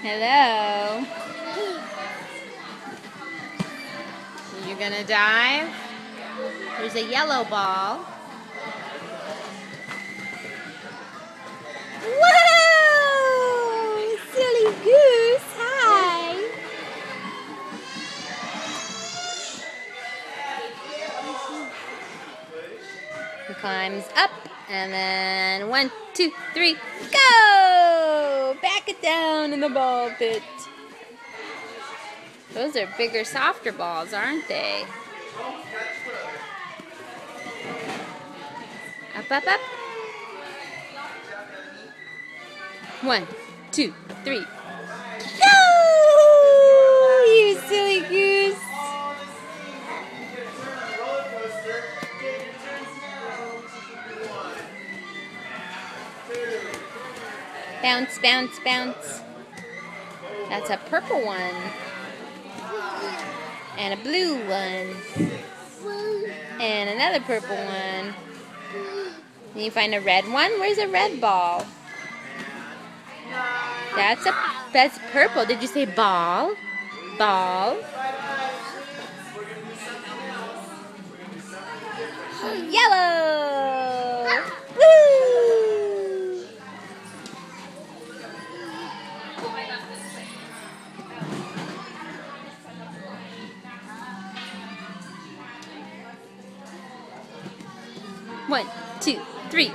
Hello. You're gonna dive? There's a yellow ball. Whoa! Silly goose, hi! He climbs up, and then 1, 2, 3, go! Back it down in the ball pit. Those are bigger, softer balls, aren't they? Up, up, up. 1, 2, 3. Go! You silly goose. Bounce, bounce, bounce. That's a purple one. And a blue one. And another purple one. Can you find a red one? Where's a red ball? That's purple. Did you say ball? Ball. Yellow. Woo! One, 2, 3.